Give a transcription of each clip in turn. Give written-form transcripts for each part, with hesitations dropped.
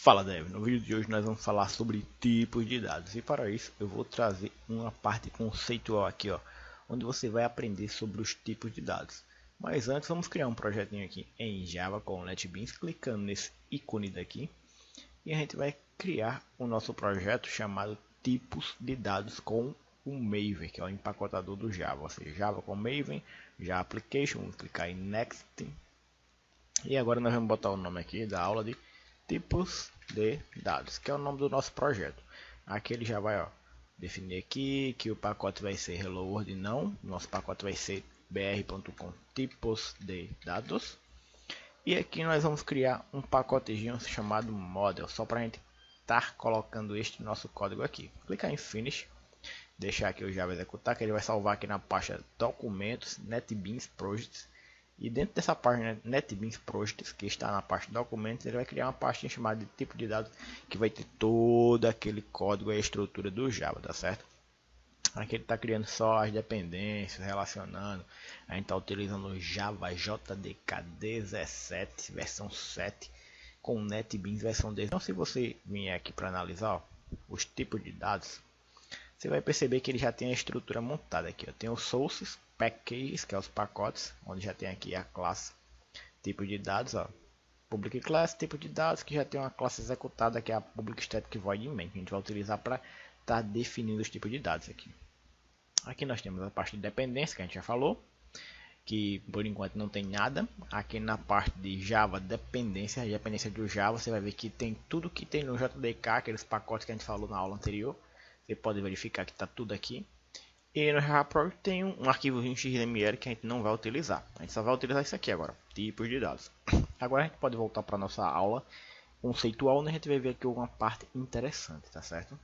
Fala Dev, no vídeo de hoje nós vamos falar sobre tipos de dados e para isso eu vou trazer uma parte conceitual aqui, ó, onde você vai aprender sobre os tipos de dados. Mas antes vamos criar um projetinho aqui em Java com NetBeans, clicando nesse ícone daqui e a gente vai criar o nosso projeto chamado tipos de dados com o Maven, que é o empacotador do Java, ou seja, Java com Maven, Java Application, vamos clicar em Next e agora nós vamos botar o nome aqui da aula de tipos de dados, que é o nome do nosso projeto. Aqui ele já vai definir aqui que o pacote vai ser Hello World, não, nosso pacote vai ser br.com tipos de dados. E aqui nós vamos criar um pacotezinho chamado model, só para a gente estar colocando este nosso código aqui. Clicar em Finish, deixar aqui o Java executar, que ele vai salvar aqui na pasta documentos, NetBeans Projects. E dentro dessa página NetBeans Projects, que está na parte de documentos, ele vai criar uma pastinha chamada de tipo de dados, que vai ter todo aquele código e a estrutura do Java, tá certo? Aqui ele está criando só as dependências, relacionando. A gente está utilizando o Java JDK 17, versão 7, com NetBeans versão 10. Então se você vier aqui para analisar os tipos de dados, você vai perceber que ele já tem a estrutura montada aqui. Tem os sources, packages, que é os pacotes, onde já tem aqui a classe tipo de dados, public class, tipo de dados, que já tem uma classe executada, que é a public static void main, que a gente vai utilizar para estar definindo os tipos de dados aqui. Aqui nós temos a parte de dependência, que a gente já falou, que por enquanto não tem nada. Aqui na parte de Java dependência, a dependência do Java, você vai ver que tem tudo que tem no JDK, aqueles pacotes que a gente falou na aula anterior. Você pode verificar que está tudo aqui. E no Java Project tem um arquivo XML que a gente não vai utilizar. A gente só vai utilizar isso aqui agora, tipos de dados. Agora a gente pode voltar para a nossa aula conceitual, onde a gente vai ver aqui uma parte interessante, tá certo?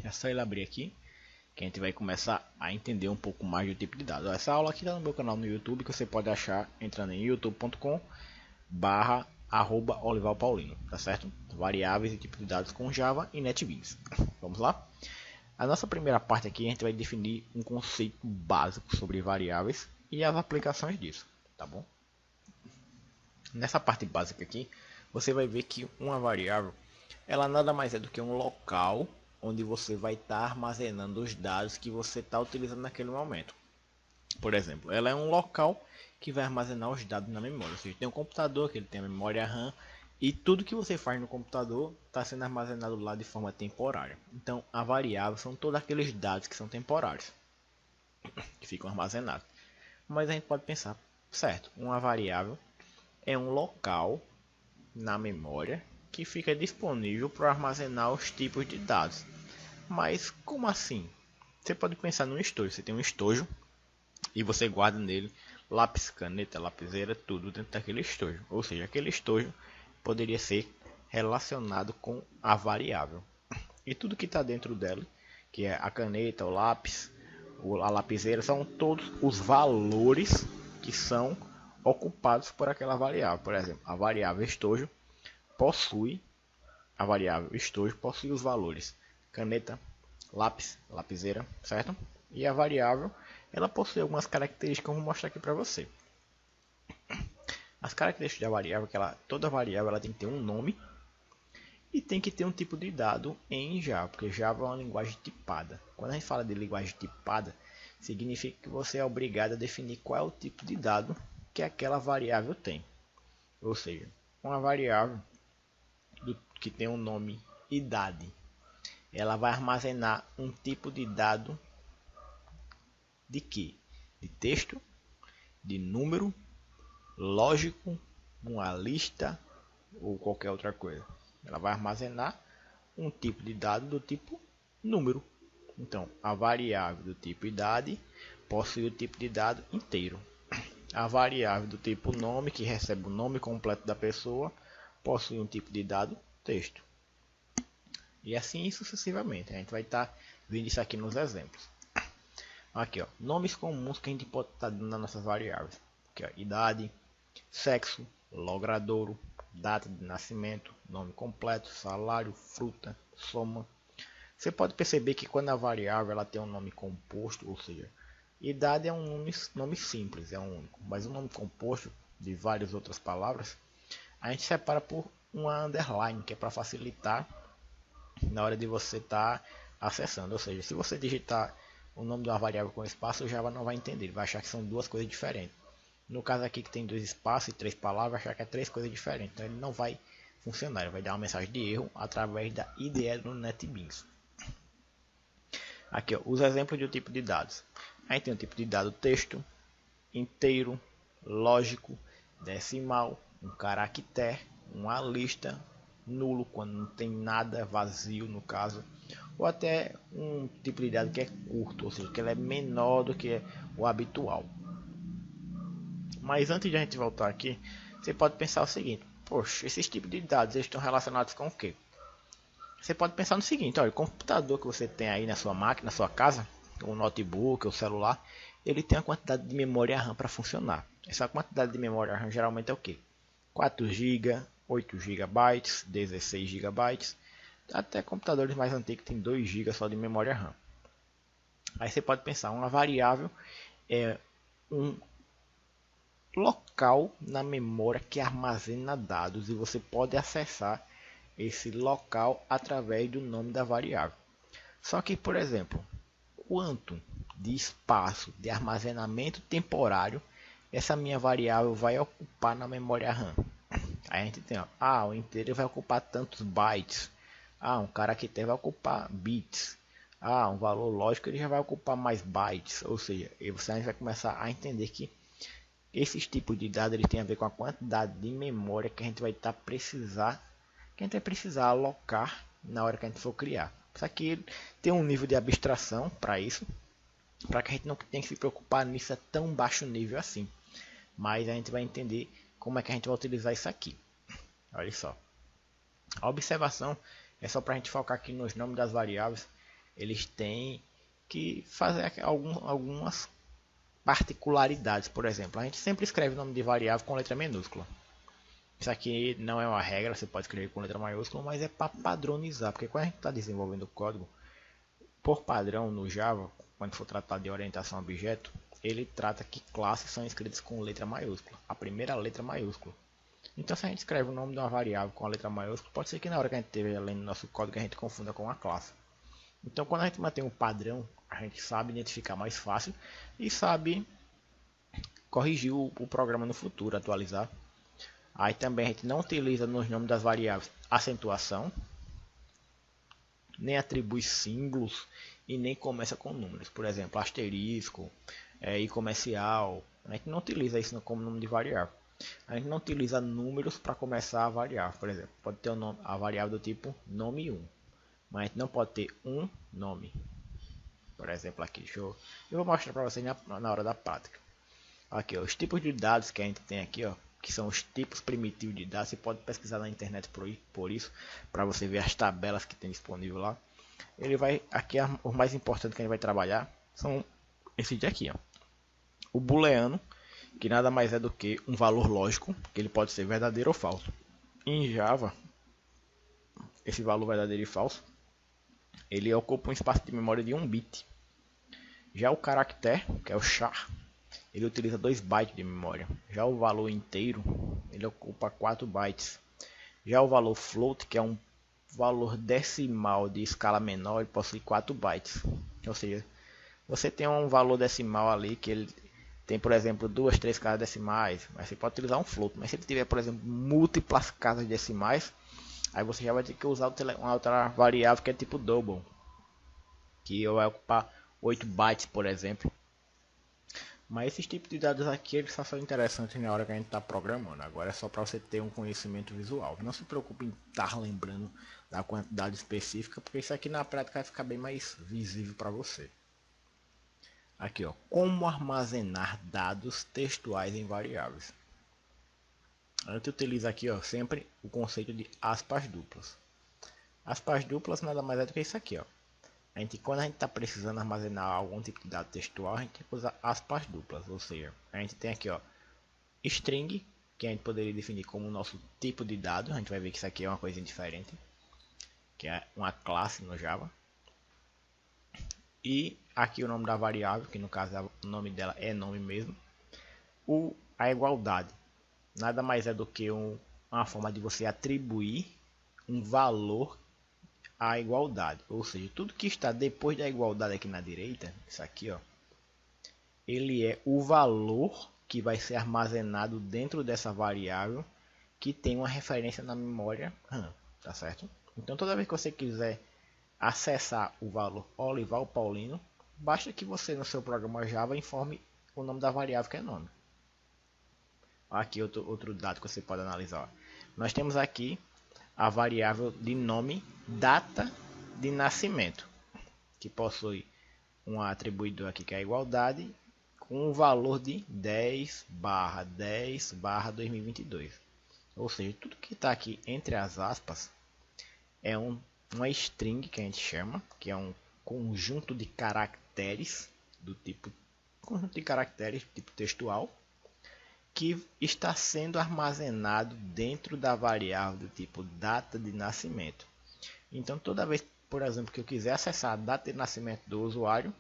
É só ele abrir aqui, que a gente vai começar a entender um pouco mais do tipo de dados. Essa aula aqui está no meu canal no YouTube, que você pode achar entrando em youtube.com/olivalpaulino, tá certo? Variáveis e tipo de dados com Java e NetBeans. Vamos lá? A nossa primeira parte aqui a gente vai definir um conceito básico sobre variáveis e as aplicações disso, tá bom? Nessa parte básica aqui, você vai ver que uma variável, ela nada mais é do que um local onde você vai estar armazenando os dados que você está utilizando naquele momento. Por exemplo, ela é um local que vai armazenar os dados na memória. Ou seja, tem um computador que ele tem a memória RAM e tudo que você faz no computador está sendo armazenado lá de forma temporária. Então, a variável são todos aqueles dados que são temporários, que ficam armazenados. Mas a gente pode pensar, certo, uma variável é um local na memória que fica disponível para armazenar os tipos de dados. Mas como assim? Você pode pensar num estojo. Você tem um estojo e você guarda nele lápis, caneta, lapiseira, tudo dentro daquele estojo. Ou seja, aquele estojo poderia ser relacionado com a variável. E tudo que está dentro dela, que é a caneta, o lápis, a lapiseira, são todos os valores que são ocupados por aquela variável. Por exemplo, a variável estojo possui os valores caneta, lápis, lapiseira, certo? E a variável, ela possui algumas características que eu vou mostrar aqui para você. As características da variável, toda variável ela tem que ter um nome e tem que ter um tipo de dado em Java, porque Java é uma linguagem tipada. Quando a gente fala de linguagem tipada, significa que você é obrigado a definir qual é o tipo de dado que aquela variável tem. Ou seja, uma variável que tem um nome idade, ela vai armazenar um tipo de dado de quê? De texto, de número, lógico, uma lista ou qualquer outra coisa. Ela vai armazenar um tipo de dado do tipo número. Então, a variável do tipo idade possui o tipo de dado inteiro. A variável do tipo nome, que recebe o nome completo da pessoa, possui um tipo de dado texto. E assim sucessivamente. A gente vai estar vendo isso aqui nos exemplos. Aqui, ó, nomes comuns que a gente pode estar dando nas nossas variáveis. Aqui, ó, idade, sexo, logradouro, data de nascimento, nome completo, salário, fruta, soma. Você pode perceber que quando a variável ela tem um nome composto, ou seja, idade é um nome simples, é um único, mas um nome composto de várias outras palavras, a gente separa por uma underline, que é para facilitar na hora de você estar acessando. Ou seja, se você digitar o nome de uma variável com espaço, o Java não vai entender, ele vai achar que são duas coisas diferentes. No caso aqui que tem 2 espaços e 3 palavras, vai achar que é 3 coisas diferentes, então ele não vai funcionar, ele vai dar uma mensagem de erro através da IDE do NetBeans. Aqui, ó, os exemplos do tipo de dados. Aí tem o tipo de dado texto, inteiro, lógico, decimal, um caractere, uma lista, nulo quando não tem nada, vazio no caso, ou até um tipo de dado que é curto, ou seja, que ele é menor do que o habitual. Mas antes de a gente voltar aqui, você pode pensar o seguinte: poxa, esses tipos de dados eles estão relacionados com o quê? Você pode pensar no seguinte: olha, o computador que você tem aí na sua máquina, na sua casa, o notebook, o celular, ele tem uma quantidade de memória RAM para funcionar. Essa quantidade de memória RAM geralmente é o quê? 4 GB, 8 GB, 16 GB, até computadores mais antigos tem 2 GB só de memória RAM. Aí você pode pensar, uma variável é um local na memória que armazena dados e você pode acessar esse local através do nome da variável. Só que, por exemplo, quanto de espaço de armazenamento temporário essa minha variável vai ocupar na memória RAM? Aí a gente tem, ó, o inteiro vai ocupar tantos bytes. Um caractere vai ocupar bits. Um valor lógico ele já vai ocupar mais bytes. Ou seja, você vai começar a entender que esses tipos de dados ele tem a ver com a quantidade de memória que a gente vai precisar alocar na hora que a gente for criar. Isso aqui tem um nível de abstração para isso, para que a gente não tenha que se preocupar nisso a tão baixo nível assim. Mas a gente vai entender como é que a gente vai utilizar isso aqui. Olha só. A observação é só para a gente focar aqui nos nomes das variáveis. Eles têm que fazer algumas particularidades. Por exemplo, a gente sempre escreve o nome de variável com letra minúscula. Isso aqui não é uma regra, você pode escrever com letra maiúscula, mas é para padronizar, porque quando a gente está desenvolvendo o código, por padrão no Java, quando for tratar de orientação a objeto, ele trata que classes são escritas com letra maiúscula, a primeira letra maiúscula. Então se a gente escreve o nome de uma variável com a letra maiúscula, pode ser que na hora que a gente esteja lendo nosso código a gente confunda com uma classe. Então quando a gente mantém um padrão, a gente sabe identificar mais fácil e sabe corrigir o programa no futuro, atualizar. Aí também a gente não utiliza nos nomes das variáveis acentuação, nem atribui símbolos e nem começa com números. Por exemplo, asterisco e comercial. A gente não utiliza isso como nome de variável. A gente não utiliza números para começar a variável. Por exemplo, pode ter a variável do tipo nome 1. Mas a gente não pode ter um nome. Por exemplo, aqui. Eu vou mostrar para vocês na hora da prática. Aqui, ó, os tipos de dados que a gente tem aqui, ó, que são os tipos primitivos de dados. Você pode pesquisar na internet por isso, para você ver as tabelas que tem disponível lá. Ele vai, aqui o mais importante que a gente vai trabalhar são esse daqui, ó. O booleano, que nada mais é do que um valor lógico, que ele pode ser verdadeiro ou falso. Em Java, esse valor verdadeiro e falso, ele ocupa um espaço de memória de 1 bit. Já o caractere, que é o char, ele utiliza 2 bytes de memória. Já o valor inteiro, ele ocupa 4 bytes. Já o valor float, que é um valor decimal de escala menor, ele possui 4 bytes. Ou seja, você tem um valor decimal ali que ele tem, por exemplo, 2, 3 casas decimais, mas você pode utilizar um float. Mas se ele tiver, por exemplo, múltiplas casas decimais, aí você já vai ter que usar uma outra variável que é tipo double, que vai ocupar 8 bytes, por exemplo. Mas esses tipos de dados aqui eles só são interessantes na hora que a gente está programando. Agora é só para você ter um conhecimento visual. Não se preocupe em estar lembrando da quantidade específica, porque isso aqui na prática vai ficar bem mais visível para você. Aqui, ó, como armazenar dados textuais em variáveis. A gente utiliza aqui, ó, sempre o conceito de aspas duplas. Aspas duplas nada mais é do que isso aqui, ó. Quando a gente está precisando armazenar algum tipo de dado textual, a gente tem que usar aspas duplas, ou seja, a gente tem aqui, ó, string, que a gente poderia definir como o nosso tipo de dado. A gente vai ver que isso aqui é uma coisa diferente, que é uma classe no Java. E aqui o nome da variável, que no caso o nome dela é nome mesmo. A igualdade nada mais é do que uma forma de você atribuir um valor à igualdade. Ou seja, tudo que está depois da igualdade aqui na direita, isso aqui, ó, ele é o valor que vai ser armazenado dentro dessa variável que tem uma referência na memória RAM, tá certo? Então toda vez que você quiser acessar o valor Olival Paulino, basta que você no seu programa Java informe o nome da variável que é nome. Aqui outro dado que você pode analisar. Nós temos aqui a variável de nome data de nascimento, que possui um atribuidor aqui que é a igualdade, com um valor de 10/10/2022. Ou seja, tudo que está aqui entre as aspas é uma string que a gente chama, que é um conjunto de caracteres do tipo tipo textual, que está sendo armazenado dentro da variável do tipo data de nascimento. Então toda vez, por exemplo, que eu quiser acessar a data de nascimento do usuário,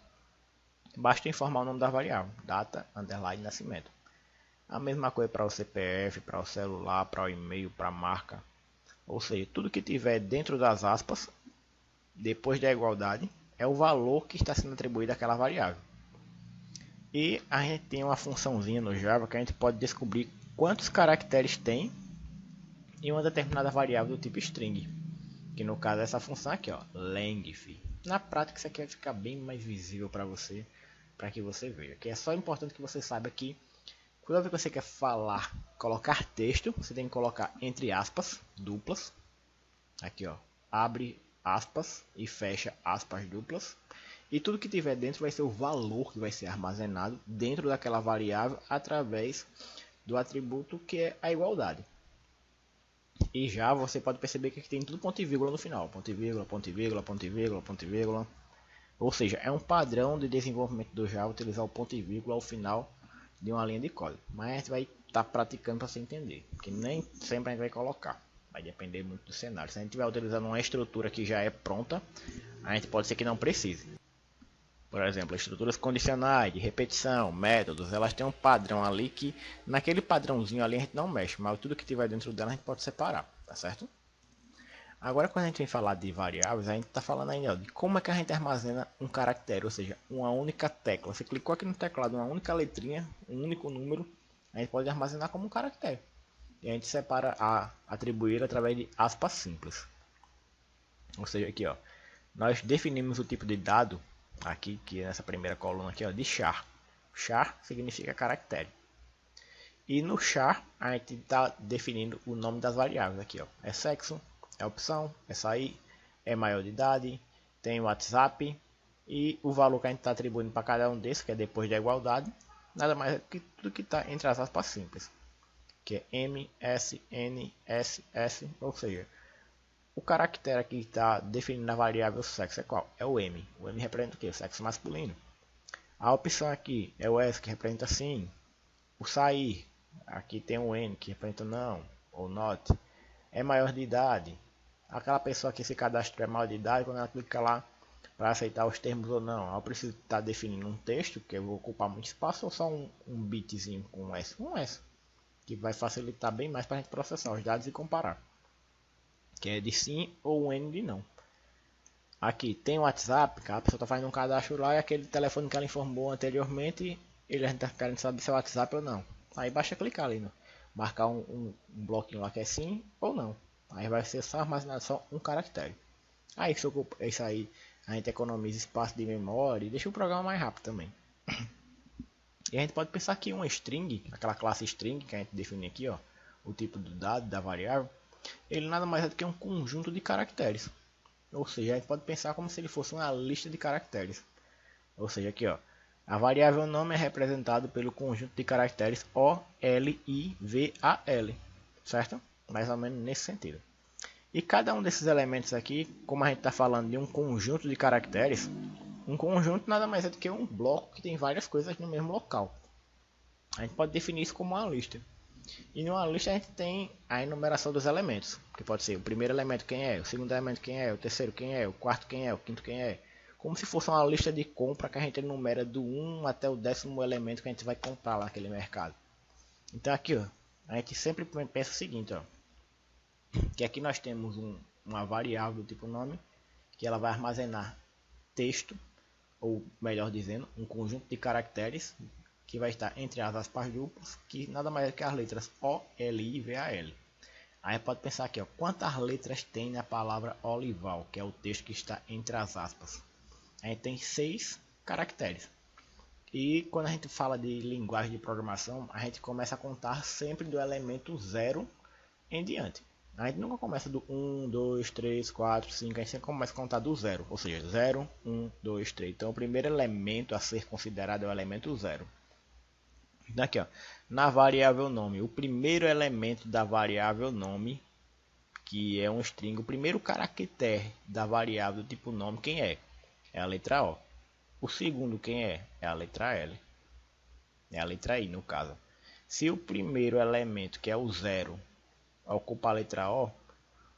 basta informar o nome da variável, data underline nascimento. A mesma coisa para o CPF, para o celular, para o e-mail, para a marca. Ou seja, tudo que tiver dentro das aspas, depois da igualdade, é o valor que está sendo atribuído àquela variável. E a gente tem uma funçãozinha no Java que a gente pode descobrir quantos caracteres tem em uma determinada variável do tipo string. Que no caso é essa função aqui, ó, length. Na prática isso aqui vai ficar bem mais visível para você, para que você veja. Que é só importante que você saiba que toda vez que você quer falar, colocar texto, você tem que colocar entre aspas duplas. Aqui, ó, abre aspas e fecha aspas duplas. E tudo que tiver dentro vai ser o valor que vai ser armazenado dentro daquela variável através do atributo que é a igualdade. E já você pode perceber que aqui tem tudo ponto e vírgula no final. Ponto e vírgula, ponto e vírgula, ponto e vírgula, ponto e vírgula. Ou seja, é um padrão de desenvolvimento do Java utilizar o ponto e vírgula ao final de uma linha de código. Mas a gente vai estar praticando para você entender. Porque nem sempre a gente vai colocar. Vai depender muito do cenário. Se a gente estiver utilizando uma estrutura que já é pronta, a gente pode ser que não precise. Por exemplo, estruturas condicionais, de repetição, métodos, elas têm um padrão ali que naquele padrãozinho ali a gente não mexe, mas tudo que tiver dentro dela a gente pode separar, tá certo? Agora quando a gente vem falar de variáveis, a gente está falando ainda de como é que a gente armazena um caractere, ou seja, uma única tecla. Você clicou aqui no teclado, uma única letrinha, um único número, a gente pode armazenar como um caractere. E a gente separa a atribuir através de aspas simples. Ou seja, aqui ó, nós definimos o tipo de dado aqui, que é nessa primeira coluna aqui, ó, de char. Char significa caractere. E no char a gente está definindo o nome das variáveis aqui, ó. É sexo, é opção, é sair, é maior de idade, tem WhatsApp e o valor que a gente está atribuindo para cada um desses, que é depois da igualdade, nada mais que tudo que está entre as aspas simples, que é M, S, N, S, S, ou seja, o caractere aqui que está definindo a variável sexo é qual? É o M. O M representa o que? O sexo masculino. A opção aqui é o S, que representa sim. O sair, aqui tem o N, que representa não ou not. É maior de idade. Aquela pessoa que se cadastra é maior de idade, quando ela clica lá para aceitar os termos ou não. Eu preciso estar definindo um texto, que eu vou ocupar muito espaço, ou só um bitzinho com um S? Um S, que vai facilitar bem mais para a gente processar os dados e comparar. Que é de sim ou um N de não. Aqui tem o WhatsApp, que a pessoa está fazendo um cadastro lá e aquele telefone que ela informou anteriormente, ele está querendo saber se é WhatsApp ou não. Aí basta clicar ali, marcar um bloquinho lá que é sim ou não. Aí vai ser só armazenado só um caractere. Aí isso aí a gente economiza espaço de memória e deixa o programa mais rápido também. E a gente pode pensar que uma string, aquela classe string que a gente define aqui, ó, o tipo do dado da variável, ele nada mais é do que um conjunto de caracteres. Ou seja, a gente pode pensar como se ele fosse uma lista de caracteres. Ou seja, aqui ó, a variável nome é representado pelo conjunto de caracteres OLIVAL, certo? Mais ou menos nesse sentido. E cada um desses elementos aqui, como a gente está falando de um conjunto de caracteres, um conjunto nada mais é do que um bloco que tem várias coisas no mesmo local. A gente pode definir isso como uma lista. E numa lista a gente tem a enumeração dos elementos, que pode ser o primeiro elemento quem é, o segundo elemento quem é, o terceiro quem é, o quarto quem é, o quinto quem é. Como se fosse uma lista de compra que a gente enumera do 1 até o 10º elemento que a gente vai comprar lá naquele mercado. Então aqui ó, a gente sempre pensa o seguinte, ó, que aqui nós temos uma variável do tipo nome, que ela vai armazenar texto, ou melhor dizendo, um conjunto de caracteres que vai estar entre as aspas duplas, que nada mais é que as letras O, L, I, V, A, L. Aí pode pensar aqui, ó, quantas letras tem na palavra olival, que é o texto que está entre as aspas. A gente tem 6 caracteres. E quando a gente fala de linguagem de programação, a gente começa a contar sempre do elemento 0 em diante. A gente nunca começa do 1, 2, 3, 4, 5, a gente sempre começa a contar do 0, ou seja, 0, 1, 2, 3. Então o primeiro elemento a ser considerado é o elemento 0. Daqui, ó, na variável nome, o primeiro elemento da variável nome, que é um string, o primeiro caractere da variável do tipo nome, quem é? É a letra O. O segundo quem é? É a letra L. É a letra I no caso. Se o primeiro elemento, que é o 0, ocupa a letra O,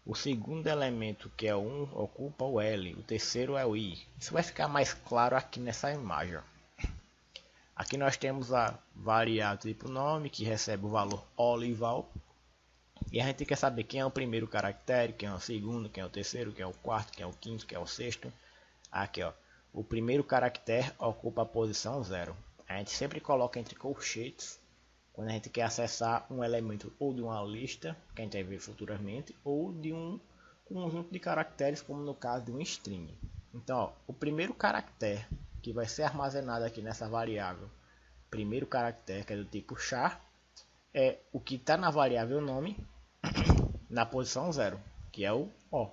o segundo elemento, que é o 1, ocupa o L. O terceiro é o I. Isso vai ficar mais claro aqui nessa imagem. Aqui nós temos a variável tipo nome, que recebe o valor olival. E a gente quer saber quem é o primeiro caractere, quem é o segundo, quem é o terceiro, quem é o quarto, quem é o quinto, quem é o sexto. Aqui, ó. O primeiro caractere ocupa a posição 0. A gente sempre coloca entre colchetes quando a gente quer acessar um elemento ou de uma lista, que a gente vai ver futuramente, ou de um conjunto de caracteres, como no caso de um string. Então, ó, o primeiro caractere que vai ser armazenado aqui nessa variável, primeiro caractere, que é do tipo char, é o que está na variável nome na posição 0, que é o O.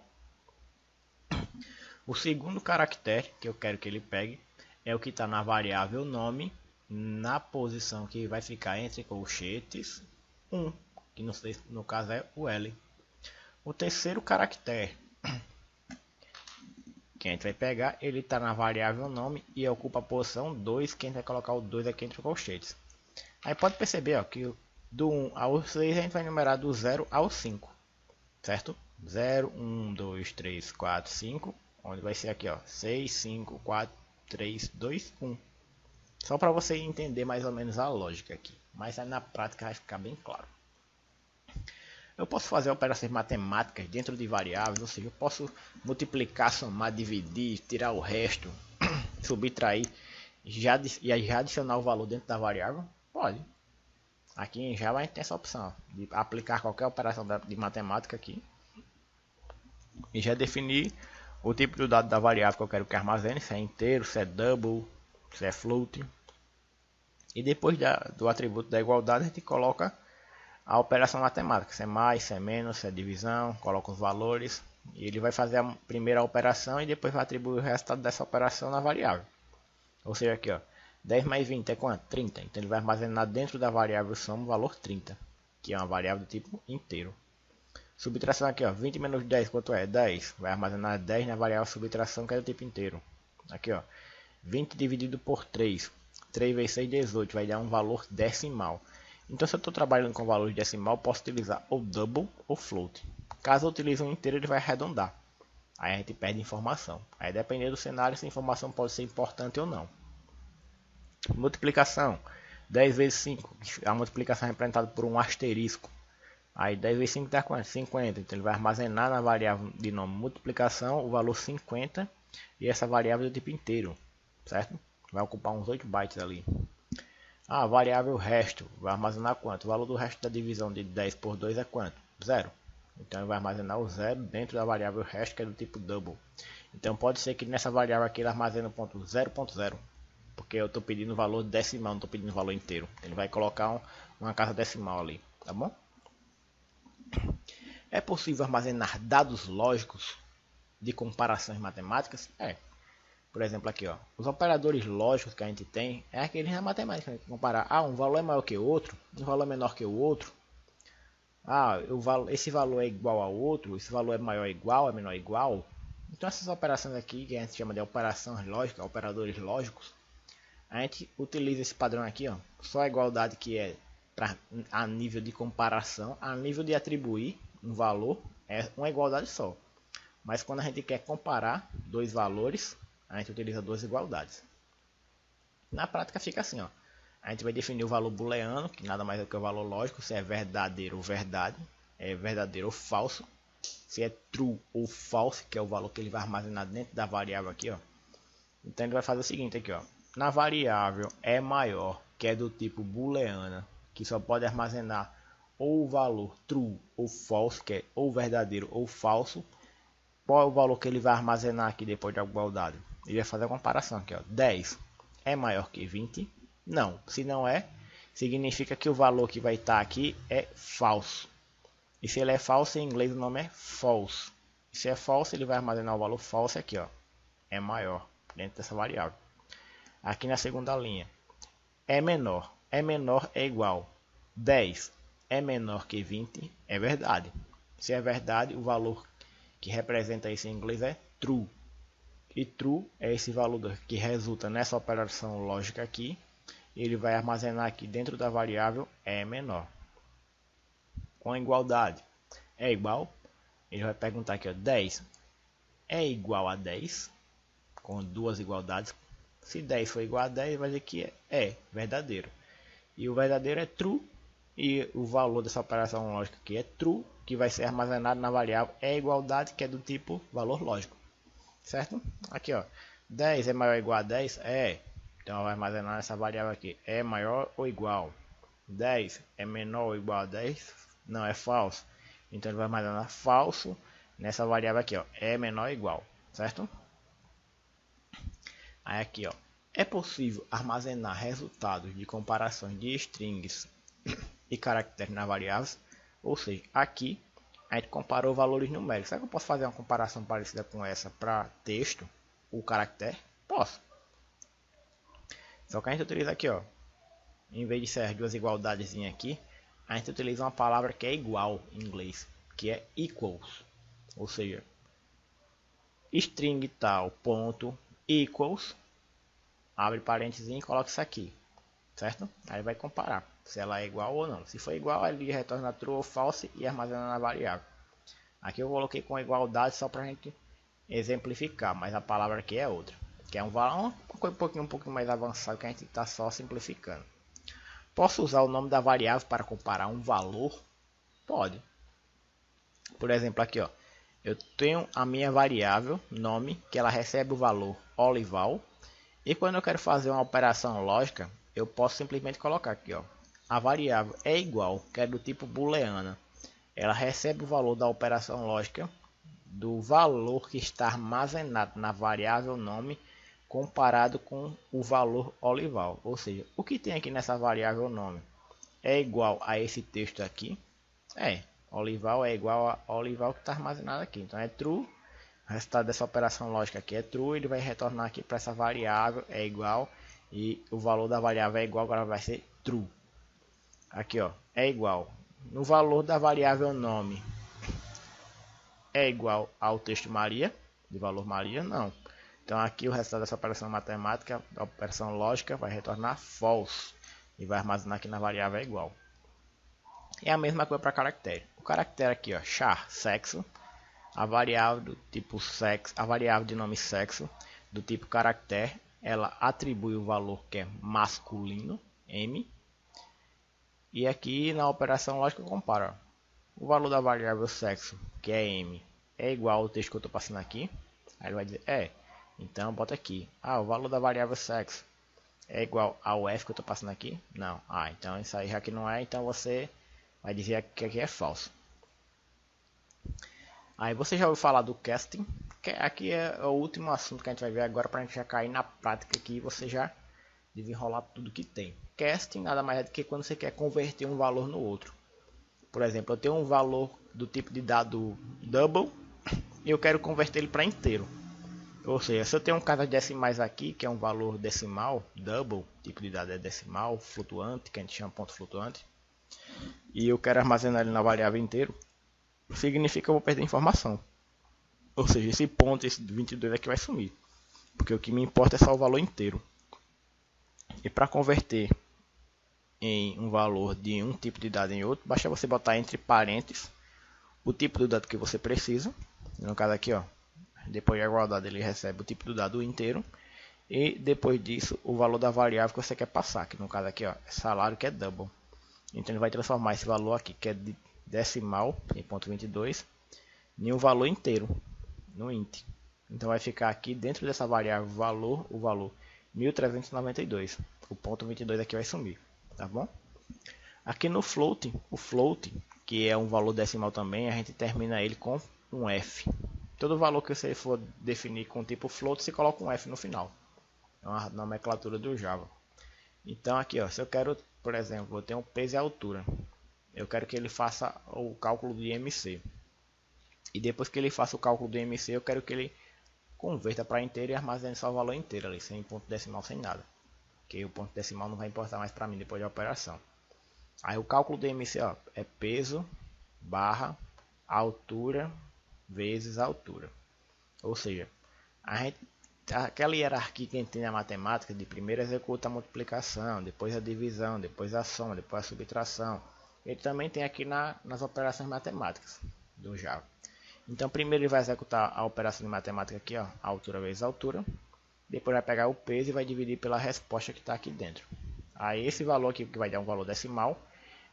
O segundo caractere que eu quero que ele pegue é o que está na variável nome na posição que vai ficar entre colchetes 1, que no caso é o L. O terceiro caractere que a gente vai pegar, ele está na variável nome e ocupa a posição 2, que a gente vai colocar o 2 aqui entre colchetes. Aí pode perceber, ó, que do 1 ao 6 a gente vai numerar do 0 ao 5, certo? 0, 1, 2, 3, 4, 5, onde vai ser aqui, ó, 6, 5, 4, 3, 2, 1. Só para você entender mais ou menos a lógica aqui, mas aí na prática vai ficar bem claro. Eu posso fazer operações matemáticas dentro de variáveis, ou seja, eu posso multiplicar, somar, dividir, tirar o resto, subtrair e já adicionar o valor dentro da variável? Pode. Aqui em Java a gente tem essa opção de aplicar qualquer operação de matemática aqui e já definir o tipo de dado da variável que eu quero que armazene, se é inteiro, se é double, se é float. E depois do atributo da igualdade a gente coloca a operação matemática, se é mais, se é menos, se é divisão, coloca os valores e ele vai fazer a primeira operação e depois vai atribuir o resultado dessa operação na variável. Ou seja, aqui, ó, 10 mais 20 é quanto? 30. Então ele vai armazenar dentro da variável soma o valor 30, que é uma variável do tipo inteiro. Subtração aqui, ó, 20 menos 10, quanto é? 10. Vai armazenar 10 na variável subtração, que é do tipo inteiro. Aqui, ó, 20 dividido por 3. 3 vezes 6, 18. Vai dar um valor decimal. Então, se eu estou trabalhando com valor decimal, posso utilizar ou double ou float. Caso eu utilize um inteiro, ele vai arredondar. Aí a gente perde informação. Aí, dependendo do cenário, essa informação pode ser importante ou não. Multiplicação. 10 vezes 5. A multiplicação é representada por um asterisco. Aí 10 vezes 5 dá quanto? 50. Então ele vai armazenar na variável de nome multiplicação o valor 50. E essa variável é do tipo inteiro. Certo? Vai ocupar uns 8 bytes ali. A variável resto vai armazenar quanto? O valor do resto da divisão de 10 por 2 é quanto? 0. Então ele vai armazenar o 0 dentro da variável resto, que é do tipo double. Então pode ser que nessa variável aqui ele armazene o ponto 0.0. Porque eu estou pedindo valor decimal, não estou pedindo valor inteiro. Ele vai colocar uma casa decimal ali, tá bom? É possível armazenar dados lógicos de comparações matemáticas? É. Por exemplo, aqui, ó, os operadores lógicos que a gente tem é aqueles na matemática, a gente comparar, um valor é maior que o outro, um valor é menor que o outro. Esse valor é igual ao outro, esse valor é maior igual, é menor igual. Então essas operações aqui, que a gente chama de operações lógicas, operadores lógicos, a gente utiliza esse padrão aqui, ó, só a igualdade que é a nível de comparação, a nível de atribuir um valor, é uma igualdade só. Mas quando a gente quer comparar dois valores, a gente utiliza duas igualdades. Na prática fica assim, ó. A gente vai definir o valor booleano, que nada mais é que o valor lógico, se é verdadeiro ou verdade. é verdadeiro ou falso, se é true ou false, que é o valor que ele vai armazenar dentro da variável aqui, ó. Então ele vai fazer o seguinte aqui, ó. Na variável é maior, que é do tipo booleana, que só pode armazenar ou o valor true ou false, que é ou verdadeiro ou falso. Qual é o valor que ele vai armazenar aqui depois da igualdade? Ele vai fazer a comparação aqui, ó. 10 é maior que 20? Não. Se não é, significa que o valor que vai estar aqui é falso. E se ele é falso, em inglês o nome é false. E se é falso, ele vai armazenar o valor false aqui, ó. É maior, dentro dessa variável. Aqui na segunda linha. É menor. É menor é igual. 10 é menor que 20? É verdade. Se é verdade, o valor que representa isso em inglês é true. E true é esse valor que resulta nessa operação lógica aqui. Ele vai armazenar aqui dentro da variável é menor. Com a igualdade é igual, ele vai perguntar aqui, ó, 10 é igual a 10, com duas igualdades. Se 10 for igual a 10, vai dizer que é verdadeiro. E o verdadeiro é true, e o valor dessa operação lógica aqui é true, que vai ser armazenado na variável é igualdade, que é do tipo valor lógico. Certo? Aqui, ó, 10 é maior ou igual a 10? É. Então vai armazenar essa variável aqui, é maior ou igual. 10 é menor ou igual a 10? Não, é falso. Então ele vai armazenar falso nessa variável aqui, ó, é menor ou igual, certo? Aí aqui, ó, é possível armazenar resultados de comparações de strings e caracteres nas variáveis. Ou seja, aqui a gente comparou valores numéricos. Será que eu posso fazer uma comparação parecida com essa para texto, o caractere? Posso. Só que a gente utiliza aqui, ó, em vez de ser as duas igualdades aqui, a gente utiliza uma palavra que é igual em inglês, que é equals. Ou seja, string tal ponto equals, abre parênteses e coloca isso aqui, certo? Aí vai comparar se ela é igual ou não. Se for igual, ele retorna true ou false e armazena na variável. Aqui eu coloquei com igualdade só para a gente exemplificar, mas a palavra aqui é outra, que é uma coisa um pouquinho mais avançada, que a gente está só simplificando. Posso usar o nome da variável para comparar um valor? Pode. Por exemplo, aqui, ó, eu tenho a minha variável nome, que ela recebe o valor Olival, e quando eu quero fazer uma operação lógica, eu posso simplesmente colocar aqui, ó, a variável é igual, que é do tipo booleana. Ela recebe o valor da operação lógica do valor que está armazenado na variável nome comparado com o valor Olival. Ou seja, o que tem aqui nessa variável nome é igual a esse texto aqui. Olival é igual a Olival que está armazenado aqui. Então é true. O resultado dessa operação lógica aqui é true. Ele vai retornar aqui para essa variável é igual. E o valor da variável é igual, agora vai ser true. Aqui, ó, é igual. No valor da variável nome é igual ao texto Maria, de valor Maria, não. Então aqui o resultado dessa operação matemática, da operação lógica, vai retornar false. E vai armazenar aqui na variável é igual. É a mesma coisa para caractere. O caractere aqui, ó, char, sexo. A variável do tipo sexo, a variável de nome sexo, do tipo caractere, ela atribui o valor que é masculino, M. E aqui na operação lógica compara. O valor da variável sexo, que é M, é igual ao texto que eu estou passando aqui. Aí ele vai dizer, então bota aqui. O valor da variável sexo é igual ao F que eu estou passando aqui? Não. Então isso aí já que não é, então você vai dizer que aqui é falso. Aí você já ouviu falar do casting, que aqui é o último assunto que a gente vai ver agora para a gente já cair na prática aqui e você já desenrolar tudo que tem. Casting nada mais é do que quando você quer converter um valor no outro. Por exemplo, eu tenho um valor do tipo de dado double e eu quero converter ele para inteiro. Ou seja, se eu tenho um casa de decimais aqui, que é um valor decimal, double, tipo de dado é decimal, flutuante, que a gente chama ponto flutuante, e eu quero armazenar ele na variável inteiro, significa que eu vou perder informação. Ou seja, esse ponto, esse 22 aqui vai sumir, porque o que me importa é só o valor inteiro. E para converter em um valor de um tipo de dado em outro, basta você botar entre parênteses o tipo do dado que você precisa. No caso aqui, ó, depois da igualdade ele recebe o tipo do dado inteiro e depois disso o valor da variável que você quer passar, que no caso aqui, ó, é salário, que é double. Então ele vai transformar esse valor aqui, que é de decimal em ponto 22 em um valor inteiro no int. Então vai ficar aqui dentro dessa variável valor, o valor 1392. O ponto 22 aqui vai sumir, tá bom? Aqui no float, o float, que é um valor decimal também, a gente termina ele com um f. Todo valor que você for definir com tipo float, você coloca um f no final. É uma nomenclatura do Java. Então aqui, ó, se eu quero, por exemplo, eu tenho peso e altura. Eu quero que ele faça o cálculo do IMC. E depois que ele faça o cálculo do IMC, eu quero que ele converta para inteiro e armazene só o valor inteiro ali, sem ponto decimal, sem nada. Porque o ponto decimal não vai importar mais para mim depois da operação. Aí o cálculo do IMC, ó, é peso barra altura vezes altura. Ou seja, a gente, aquela hierarquia que a gente tem na matemática, de primeiro executa a multiplicação, depois a divisão, depois a soma, depois a subtração. Ele também tem aqui nas operações matemáticas do Java. Então primeiro ele vai executar a operação de matemática aqui, ó, altura vezes altura. Depois vai pegar o peso e vai dividir pela resposta que está aqui dentro. Aí esse valor aqui, que vai dar um valor decimal,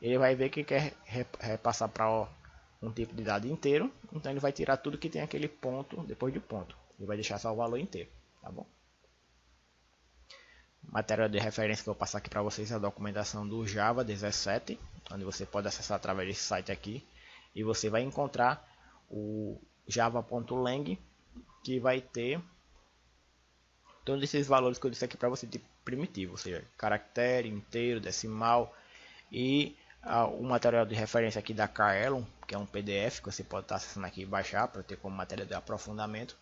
ele vai ver que quer repassar para um tipo de dado inteiro. Então ele vai tirar tudo que tem aquele ponto depois do ponto. Ele vai deixar só o valor inteiro, tá bom? Material de referência que eu vou passar aqui para vocês é a documentação do Java 17, onde você pode acessar através desse site aqui. E você vai encontrar o java.lang, que vai ter todos esses valores que eu disse aqui para você, de primitivo, ou seja, caractere, inteiro, decimal. E o material de referência aqui da Kaelon, que é um PDF que você pode estar acessando aqui e baixar para ter como matéria de aprofundamento.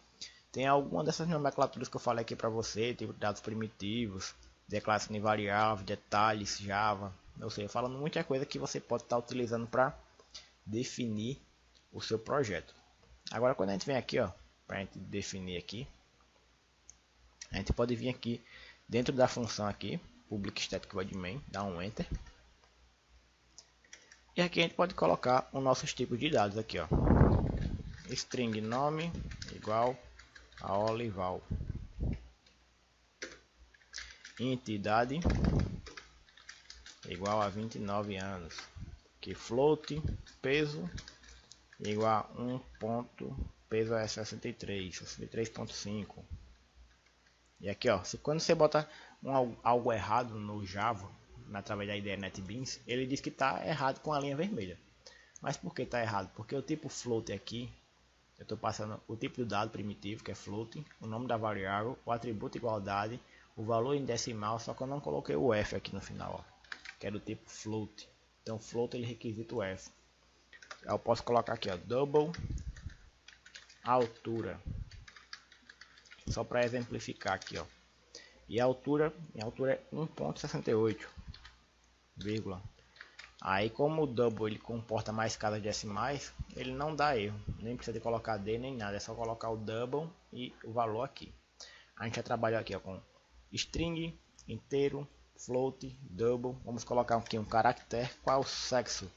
Tem alguma dessas nomenclaturas que eu falei aqui para você, tipo dados primitivos, declaração de variável, detalhes, Java, ou seja, falando muita coisa que você pode estar utilizando para definir o seu projeto. Agora quando a gente vem aqui, ó, para a gente definir aqui, a gente pode vir aqui dentro da função aqui, public static void main, dá um enter. E aqui a gente pode colocar os nossos tipos de dados aqui, ó. String nome igual a Olival. Int idade igual a 29 anos. Que float peso igual a 1 ponto, peso é 63.5. E aqui, ó, quando você bota algo errado no Java, através da IDE NetBeans, ele diz que está errado com a linha vermelha. Mas por que está errado? Porque o tipo float aqui, eu estou passando o tipo do dado primitivo, que é float, o nome da variável, o atributo igualdade, o valor em decimal, só que eu não coloquei o F aqui no final, ó, que é do tipo float. Então float ele requisita o F. Eu posso colocar aqui, ó, double altura, só para exemplificar aqui, ó. E a altura é 1.68, vírgula. Aí como o double ele comporta mais casas decimais, ele não dá erro, nem precisa de colocar D nem nada, é só colocar o double e o valor aqui. A gente já trabalhou aqui, ó, com string, inteiro, float, double. Vamos colocar aqui um caractere. Qual é o sexo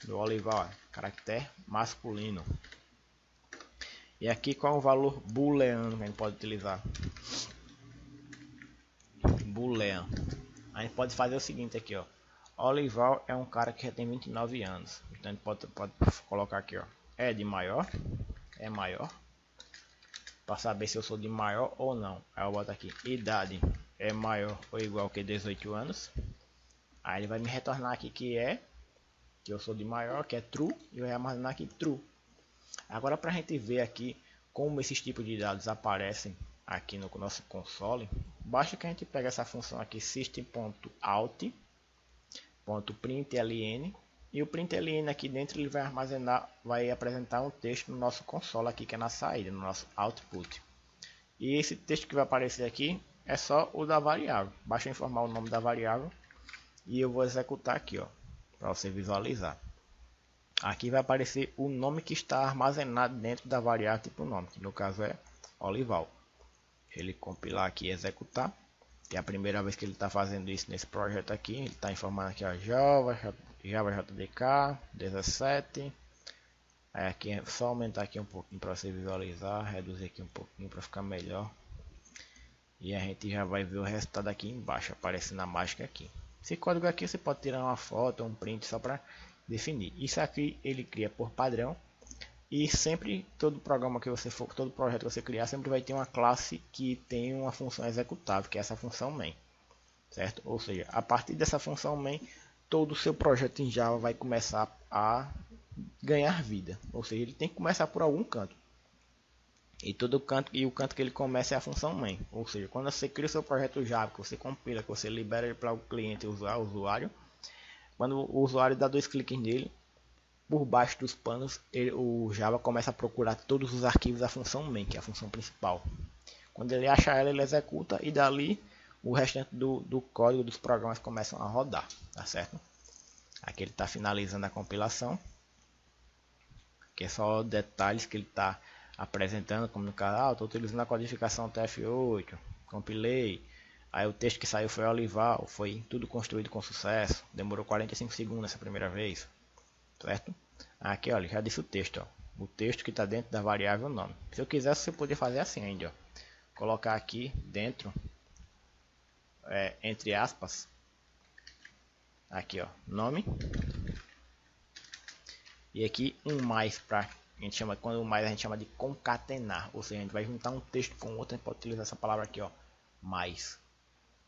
do Olival? Caractere masculino. E aqui qual é o valor booleano que a gente pode utilizar? Boolean. A gente pode fazer o seguinte aqui, ó. Olival é um cara que já tem 29 anos. Então a gente pode colocar aqui, ó. É de maior? É maior. Para saber se eu sou de maior ou não. Aí eu boto aqui. Idade é maior ou igual que 18 anos. Aí ele vai me retornar aqui que eu sou de maior, que é true. E vai armazenar aqui true. Agora para a gente ver aqui como esses tipos de dados aparecem aqui no nosso console, basta que a gente pegue essa função aqui system.out.println, e o println aqui dentro ele vai armazenar, vai apresentar um texto no nosso console aqui, que é na saída, no nosso output. E esse texto que vai aparecer aqui é só o da variável. Basta informar o nome da variável e eu vou executar aqui, ó, para você visualizar. Aqui vai aparecer o nome que está armazenado dentro da variável tipo nome, que no caso é Olival. Ele compilar aqui e executar. É a primeira vez que ele está fazendo isso nesse projeto aqui. Ele está informando aqui, ó, Java JDK 17. Aí aqui é só aumentar aqui um pouquinho para você visualizar, reduzir aqui um pouquinho para ficar melhor. E a gente já vai ver o resultado aqui embaixo, aparecendo a mágica aqui. Esse código aqui você pode tirar uma foto ou um print só para definir. Isso aqui ele cria por padrão. E sempre todo programa que você for, todo projeto que você criar, sempre vai ter uma classe que tem uma função executável, que é essa função main, certo? Ou seja, a partir dessa função main, todo o seu projeto em Java vai começar a ganhar vida. Ou seja, ele tem que começar por algum canto. E todo canto, e o canto que ele começa é a função main. Ou seja, quando você cria o seu projeto Java, que você compila, que você libera ele para o cliente usar, o usuário, quando o usuário dá 2 cliques nele, por baixo dos panos, o Java começa a procurar todos os arquivos da função main, que é a função principal. Quando ele acha ela, ele executa e dali o restante do código dos programas começam a rodar, tá certo? Aqui ele está finalizando a compilação, que é só detalhes que ele está apresentando, como no canal, estou utilizando a codificação TF8, compilei, aí o texto que saiu foi Olival, foi tudo construído com sucesso, demorou 45 segundos essa primeira vez, certo? Aqui, olha, já disse o texto, ó. O texto que está dentro da variável nome. Se eu quisesse, você poderia fazer assim ainda, ó. Colocar aqui dentro, entre aspas, aqui, ó, nome, e aqui um mais para a gente chama, quando o mais a gente chama de concatenar, ou seja, a gente vai juntar um texto com outro, a gente pode utilizar essa palavra aqui, ó, mais.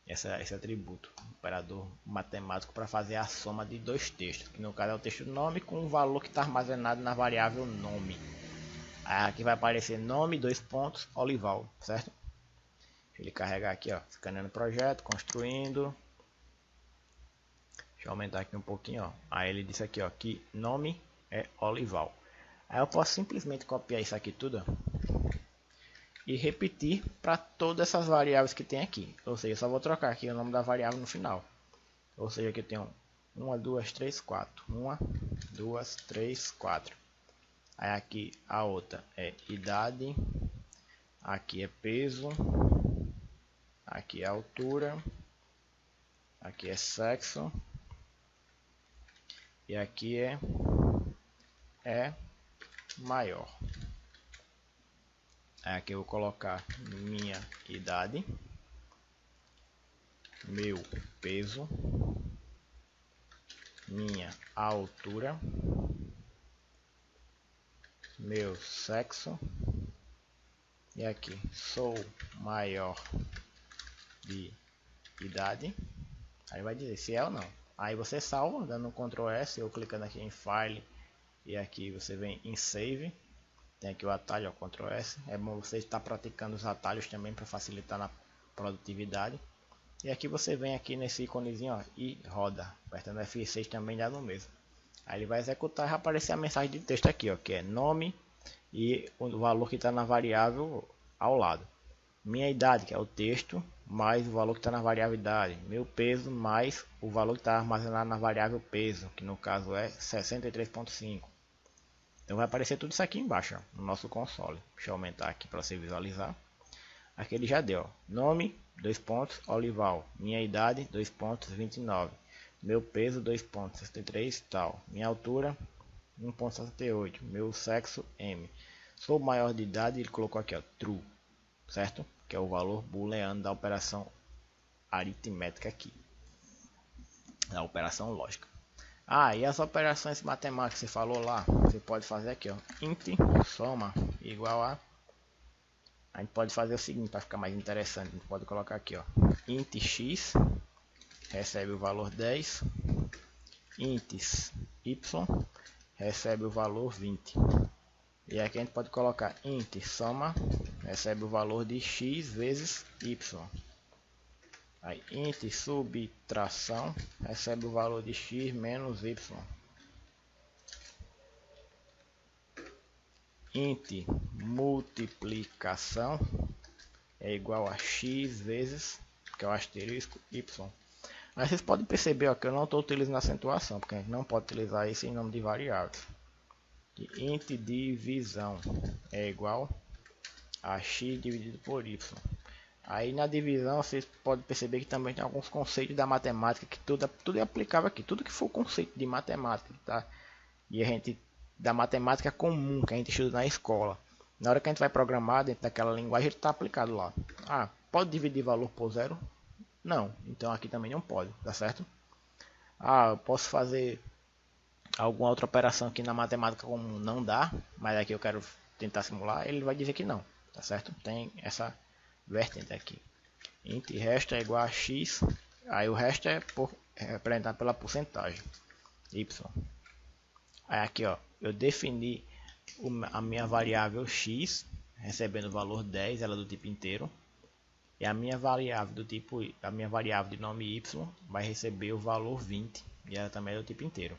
Esse atributo, operador matemático, para fazer a soma de 2 textos, que no caso é o texto nome com o valor que está armazenado na variável nome. Aí aqui vai aparecer nome, 2 pontos, Olival, certo? Deixa ele carregar aqui, ó, escaneando o projeto, construindo. Deixa eu aumentar aqui um pouquinho, ó. Aí ele disse aqui, ó, que nome é Olival. Aí eu posso simplesmente copiar isso aqui tudo, ó, e repetir para todas essas variáveis que tem aqui. Ou seja, eu só vou trocar aqui o nome da variável no final. Ou seja, aqui eu tenho 1, 2, 3, 4. 1, 2, 3, 4. Aí aqui a outra é idade. Aqui é peso. Aqui é altura. Aqui é sexo. E aqui é maior. Aqui eu vou colocar minha idade, meu peso, minha altura, meu sexo, e aqui sou maior de idade. Aí vai dizer se é ou não. Aí você salva dando um Ctrl S ou clicando aqui em File, e aqui você vem em Save. Tem aqui o atalho, ó, Ctrl S. É bom você estar praticando os atalhos também para facilitar na produtividade. E aqui você vem aqui nesse íconezinho, ó, e roda. Apertando F6 também dá no mesmo. Aí ele vai executar e vai aparecer a mensagem de texto aqui, ó, que é nome e o valor que está na variável ao lado. Minha idade, que é o texto, mais o valor que está na variável idade. Meu peso mais o valor que está armazenado na variável peso, que no caso é 63,5. Então vai aparecer tudo isso aqui embaixo, ó, no nosso console. Deixa eu aumentar aqui para você visualizar. Aqui ele já deu, ó, nome, 2 pontos, Olival. Minha idade, 2 pontos, 29. Meu peso, 2 pontos, 63, tal. Minha altura, 1,68. Meu sexo, M. Sou maior de idade, ele colocou aqui, ó, true, certo? Que é o valor booleano da operação aritmética aqui, da operação lógica. Ah, e as operações matemáticas que você falou lá, você pode fazer aqui, ó, int soma igual a gente pode fazer o seguinte para ficar mais interessante, a gente pode colocar aqui, ó, int x recebe o valor 10, int y recebe o valor 20. E aqui a gente pode colocar int soma recebe o valor de x vezes y. Aí int subtração recebe o valor de x menos y. Int multiplicação é igual a x vezes, que é o asterisco, y. Aí vocês podem perceber, ó, que eu não estou utilizando acentuação, porque a gente não pode utilizar isso em nome de variáveis. E int divisão é igual a x dividido por y. Aí na divisão vocês podem perceber que também tem alguns conceitos da matemática que tudo é aplicável aqui. Tudo que for conceito de matemática, tá? E a gente da matemática comum que a gente estuda na escola. Na hora que a gente vai programar dentro daquela linguagem, ele está aplicado lá. Ah, pode dividir valor por zero? Não. Então aqui também não pode, tá certo? Ah, eu posso fazer alguma outra operação aqui na matemática como não dá, mas aqui eu quero tentar simular, ele vai dizer que não, tá certo? Tem essa vertente aqui. Int resto é igual a x, aí o resto é representado pela porcentagem, y. Aí aqui ó, eu defini a minha variável x, recebendo o valor 10, ela é do tipo inteiro. E a minha variável de nome y vai receber o valor 20, e ela também é do tipo inteiro.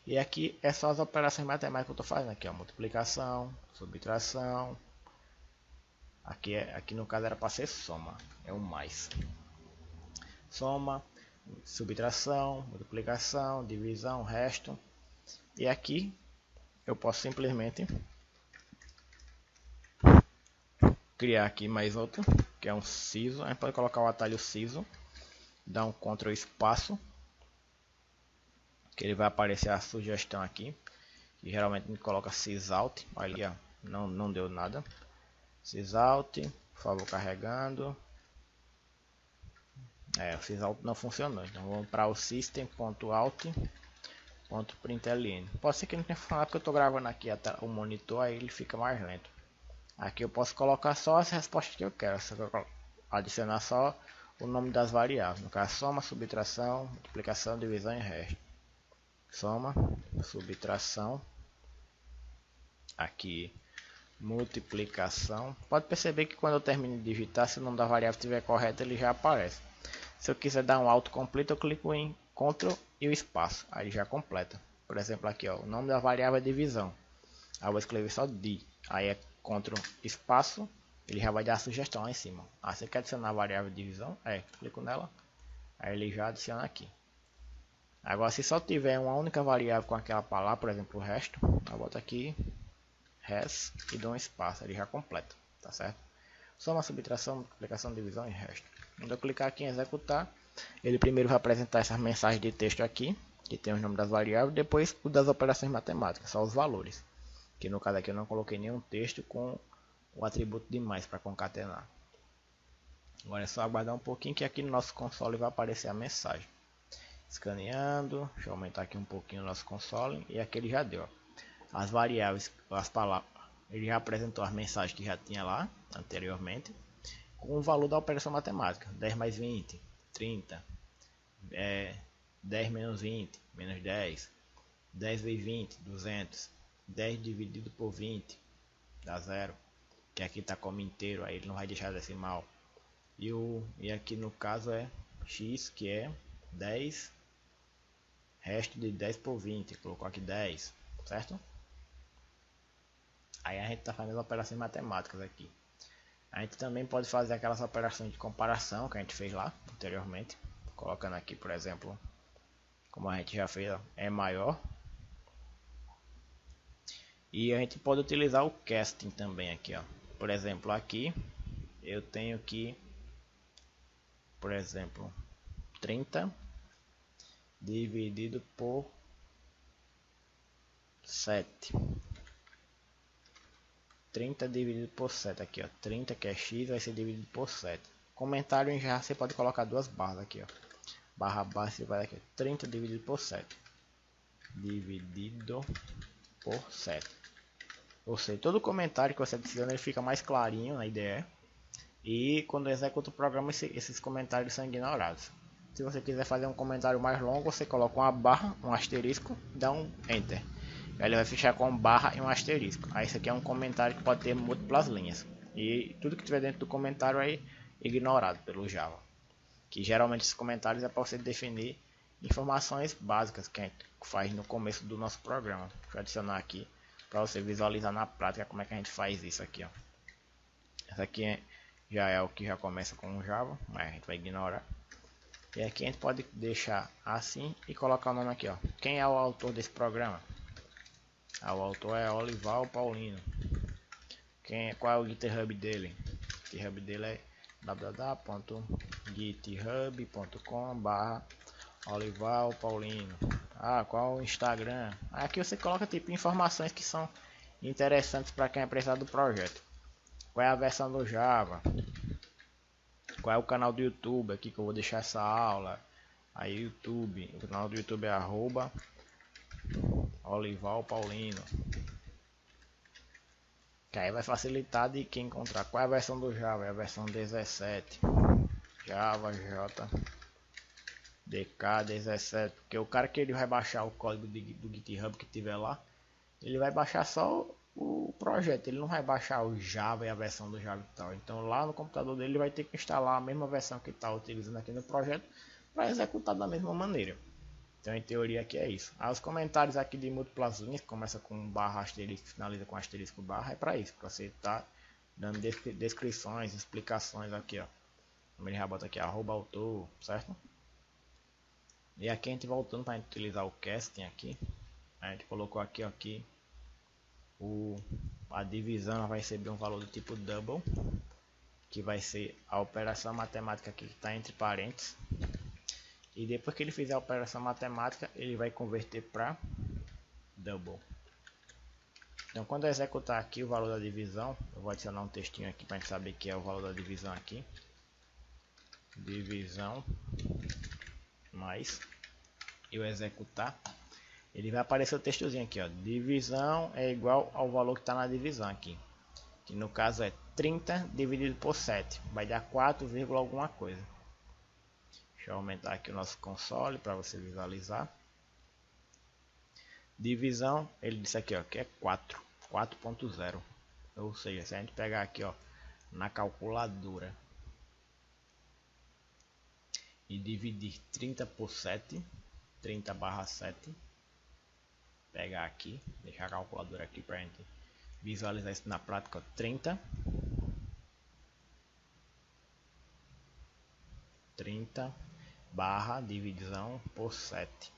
E aqui é só as operações matemáticas que eu estou fazendo aqui, ó, multiplicação, subtração. Aqui no caso era para ser soma, é o mais. Soma, subtração, multiplicação, divisão, resto. E aqui eu posso simplesmente criar aqui mais outro, que é um siso. A gente pode colocar o atalho siso, dar um Ctrl espaço, que ele vai aparecer a sugestão aqui, que geralmente a gente coloca sysalt. Olha, não deu nada. Sysalt, por favor, carregando. O sysalt não funcionou, então vamos para o system.out.println. Pode ser que não tenha funcionado porque eu estou gravando aqui o monitor, aí ele fica mais lento. Aqui eu posso colocar só as respostas que eu quero, adicionar só o nome das variáveis, no caso soma, subtração, multiplicação, divisão e resto. Soma, subtração, aqui multiplicação. Pode perceber que quando eu termino de digitar, se o nome da variável estiver correto, ele já aparece. Se eu quiser dar um autocomplete, eu clico em Ctrl e o espaço, aí já completa. Por exemplo aqui ó, o nome da variável é divisão, aí eu vou escrever só di, aí é Ctrl espaço, ele já vai dar a sugestão lá em cima. Você quer adicionar a variável de divisão? Clico nela, aí ele já adiciona aqui. Agora se só tiver uma única variável com aquela palavra, por exemplo o resto, eu boto aqui res e dou um espaço, ele já completa, tá certo? Soma, subtração, multiplicação, divisão e resto. Quando eu clicar aqui em executar, ele primeiro vai apresentar essa mensagem de texto aqui, que tem os nomes das variáveis, depois o das operações matemáticas, só os valores. Que no caso aqui eu não coloquei nenhum texto com o atributo de mais para concatenar. Agora é só aguardar um pouquinho que aqui no nosso console vai aparecer a mensagem. Escaneando, deixa eu aumentar aqui um pouquinho o nosso console, e aqui ele já deu. As variáveis, as palavras, ele já apresentou as mensagens que já tinha lá anteriormente, com o valor da operação matemática, 10 mais 20, 30, 10 menos 20, menos 10, 10 vezes 20, 200, 10 dividido por 20, dá 0, que aqui está como inteiro, aí ele não vai deixar decimal, e aqui no caso é x, que é 10, resto de 10 por 20, colocou aqui 10, certo? Aí a gente está fazendo operações matemáticas aqui. A gente também pode fazer aquelas operações de comparação que a gente fez lá anteriormente, colocando aqui, por exemplo, como a gente já fez, ó, é maior. E a gente pode utilizar o casting também aqui, ó. Por exemplo, aqui eu tenho que, por exemplo, 30 dividido por 7. 30 dividido por 7 aqui, ó. 30 que é x vai ser dividido por 7. Comentário em já você pode colocar duas barras aqui, ó. Barra você vai aqui, 30 dividido por 7. Dividido por 7. Ou seja, todo comentário que você adiciona ele fica mais clarinho na IDE. E quando executa o programa, esses comentários são ignorados. Se você quiser fazer um comentário mais longo, você coloca uma barra, um asterisco, dá um enter. Ele vai fechar com barra e um asterisco. Aí isso aqui é um comentário que pode ter múltiplas linhas. E tudo que tiver dentro do comentário é ignorado pelo Java. Que geralmente esses comentários é para você definir informações básicas que a gente faz no começo do nosso programa. Deixa eu adicionar aqui para você visualizar na prática como é que a gente faz isso aqui, ó. Essa aqui já é o que já começa com o Java, mas a gente vai ignorar. E aqui a gente pode deixar assim e colocar o nome aqui, ó. Quem é o autor desse programa? O autor é Olival Paulino. Qual é o GitHub dele? O GitHub dele é www.github.com/Olival Paulino. Qual o Instagram? Aqui você coloca tipo informações que são interessantes para quem é precisar do projeto. Qual é a versão do Java? Qual é o canal do YouTube aqui que eu vou deixar essa aula? Aí YouTube, o canal do YouTube é Olival Paulino. Que aí vai facilitar de quem encontrar. Qual é a versão do Java? É a versão 17. Java J DK 17. Porque o cara que ele vai baixar o código do GitHub que tiver lá, ele vai baixar só o projeto, ele não vai baixar o Java e a versão do Java e tal. Então lá no computador dele ele vai ter que instalar a mesma versão que está utilizando aqui no projeto para executar da mesma maneira. Então em teoria aqui é isso. Aí os comentários aqui de múltiplas linhas, que começa com barra asterisco, finaliza com asterisco barra, é para isso, para você estar dando descrições, explicações aqui, ó. Ele já bota aqui @autor, certo? E aqui a gente voltando para utilizar o casting aqui, a gente colocou aqui, a divisão vai receber um valor do tipo double, que vai ser a operação matemática aqui que está entre parênteses. E depois que ele fizer a operação matemática, ele vai converter para double. Então quando eu executar aqui o valor da divisão, eu vou adicionar um textinho aqui para a gente saber que é o valor da divisão aqui. Divisão mais eu executar, ele vai aparecer o textozinho aqui, ó. Divisão é igual ao valor que está na divisão aqui, que no caso é 30 dividido por 7, vai dar 4, alguma coisa. Deixa eu aumentar aqui o nosso console para você visualizar. Divisão, ele disse aqui, ó, que é 4.0. Ou seja, se a gente pegar aqui, ó, na calculadora e dividir 30 por 7, 30/7, pegar aqui, deixar a calculadora aqui para a gente visualizar isso na prática, ó, 30 barra divisão por 7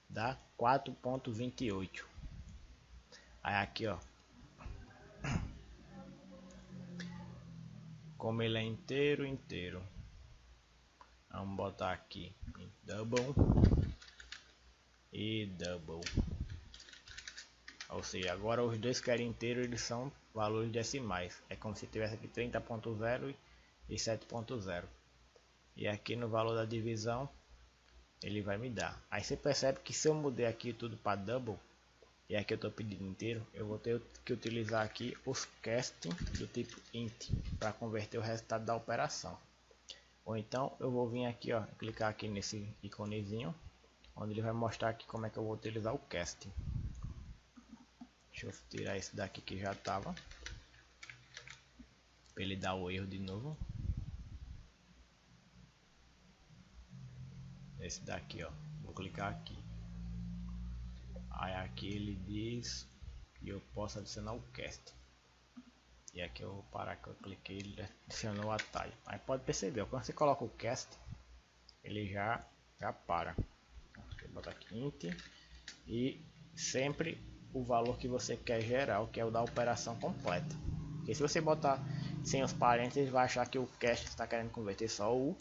dá 4.28. Aí aqui, ó, como ele é inteiro, vamos botar aqui em double e double. Ou seja, agora os dois que eram inteiros, eles são valores decimais. É como se tivesse aqui 30.0 e 7.0. E aqui no valor da divisão, ele vai me dar. Aí você percebe que se eu mudei aqui tudo para double, e aqui eu estou pedindo inteiro, eu vou ter que utilizar aqui os casting do tipo int para converter o resultado da operação. Ou então eu vou vir aqui, ó, clicar aqui nesse iconezinho, onde ele vai mostrar aqui como é que eu vou utilizar o casting. Deixa eu tirar esse daqui que já estava, para ele dar o erro de novo. Esse daqui, ó, vou clicar aqui. Aí aqui ele diz que eu posso adicionar o cast. E aqui eu vou parar que eu cliquei, ele adicionou o atalho. Aí pode perceber, ó, quando você coloca o cast, ele já para. Vou botar aqui int e sempre o valor que você quer gerar, que é o da operação completa. Porque se você botar sem os parênteses, ele vai achar que o cast está querendo converter só o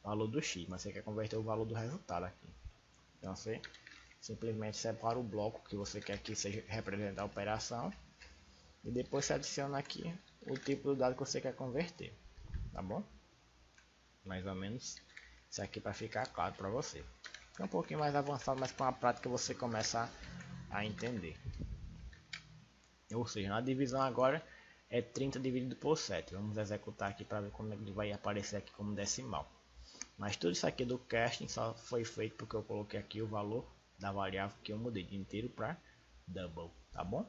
valor do x, mas você quer converter o valor do resultado aqui. Então você simplesmente separa o bloco que você quer que seja representar a operação e depois você adiciona aqui o tipo de dado que você quer converter, tá bom? Mais ou menos isso aqui para ficar claro para você. É um pouquinho mais avançado, mas com a prática você começa a entender. Ou seja, na divisão agora é 30 dividido por 7. Vamos executar aqui para ver como ele vai aparecer aqui como decimal. Mas tudo isso aqui do casting só foi feito porque eu coloquei aqui o valor da variável que eu mudei de inteiro para double, tá bom?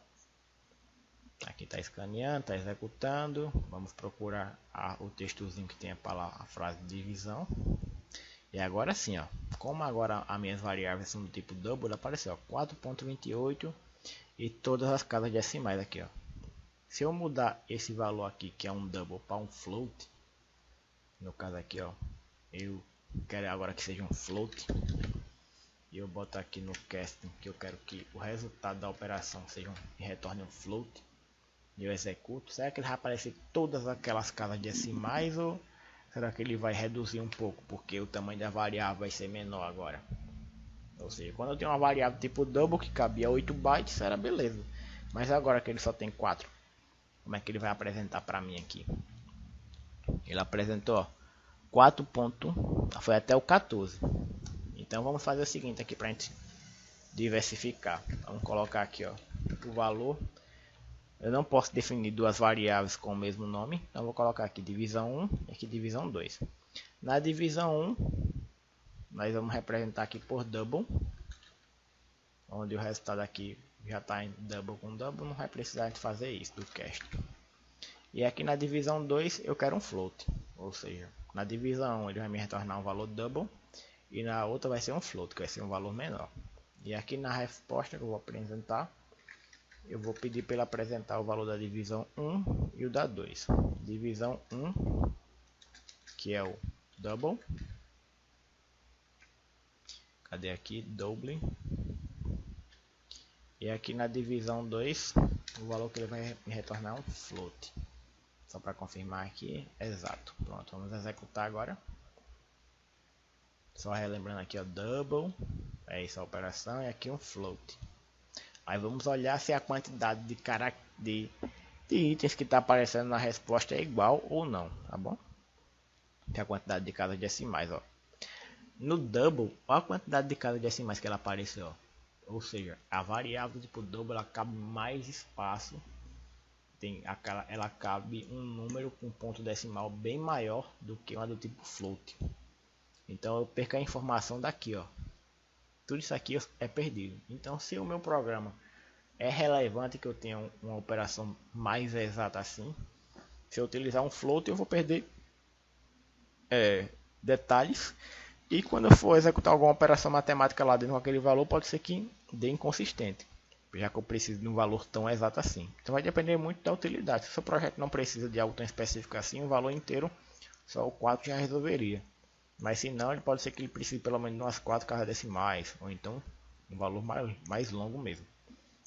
Aqui está escaneando, está executando. Vamos procurar o textozinho que tem a frase divisão. E agora sim, ó, como agora as minhas variáveis são do tipo double, apareceu 4.28 e todas as casas decimais aqui, ó. Se eu mudar esse valor aqui, que é um double, para um float, no caso aqui, ó, eu quero agora que seja um float, e eu boto aqui no casting que eu quero que o resultado da operação seja retorne um float, e eu executo. Será que ele vai aparecer todas aquelas casas decimais ou será que ele vai reduzir um pouco porque o tamanho da variável vai ser menor agora? Ou seja, quando eu tenho uma variável tipo double que cabia 8 bytes, era beleza, mas agora que ele só tem 4, como é que ele vai apresentar para mim aqui? Ele apresentou 4 ponto, foi até o 14. Então vamos fazer o seguinte aqui para a gente diversificar. Vamos colocar aqui, ó, o valor. Eu não posso definir duas variáveis com o mesmo nome, então vou colocar aqui divisão 1 e aqui divisão 2. Na divisão 1, nós vamos representar aqui por double, onde o resultado aqui já está em double com double, não vai precisar de fazer isso do cast. E aqui na divisão 2 eu quero um float, ou seja, na divisão 1 ele vai me retornar um valor double e na outra vai ser um float, que vai ser um valor menor. E aqui na resposta que eu vou apresentar, eu vou pedir para ele apresentar o valor da divisão 1 e o da 2. Divisão 1, que é o double. Cadê aqui? Double. E aqui na divisão 2, o valor que ele vai me retornar é um float. Só para confirmar aqui, exato. Pronto, vamos executar agora. Só relembrando aqui, ó, double, é essa a operação, e aqui um float. Aí vamos olhar se a quantidade de itens que está aparecendo na resposta é igual ou não, tá bom? Que a quantidade de casas decimais, ó. No double, olha a quantidade de casas decimais que ela apareceu, ó. Ou seja, a variável tipo double ela cabe mais espaço. Ela cabe um número com ponto decimal bem maior do que uma do tipo float. Então eu perco a informação daqui, ó. Tudo isso aqui é perdido. Então se o meu programa é relevante que eu tenha uma operação mais exata assim, se eu utilizar um float eu vou perder detalhes, e quando eu for executar alguma operação matemática lá dentro com aquele valor, pode ser que dê inconsistente, já que eu preciso de um valor tão exato assim. Então vai depender muito da utilidade. Se o seu projeto não precisa de algo tão específico assim, o valor inteiro, só o 4 já resolveria. Mas se não, ele pode ser que ele precise pelo menos de umas 4 casas decimais, ou então um valor mais longo mesmo,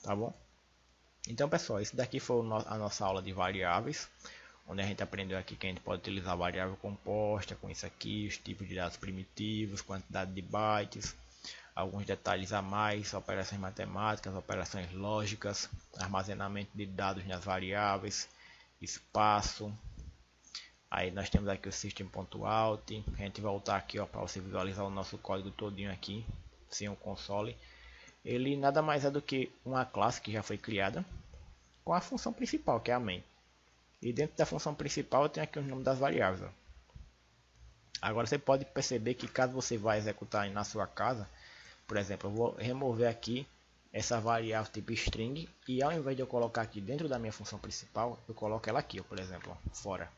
tá bom? Então pessoal, isso daqui foi a nossa aula de variáveis, onde a gente aprendeu aqui que a gente pode utilizar variável composta com isso aqui, os tipos de dados primitivos, quantidade de bytes, alguns detalhes a mais, operações matemáticas, operações lógicas, armazenamento de dados nas variáveis, espaço. Aí nós temos aqui o system.out. A gente voltar aqui para você visualizar o nosso código todinho aqui, sem o console. Ele nada mais é do que uma classe que já foi criada com a função principal, que é a main. E dentro da função principal eu tenho aqui o nome das variáveis. Ó. Agora você pode perceber que caso você vá executar na sua casa, por exemplo, eu vou remover aqui essa variável tipo string, e ao invés de eu colocar aqui dentro da minha função principal, eu coloco ela aqui, ó, por exemplo, ó, fora.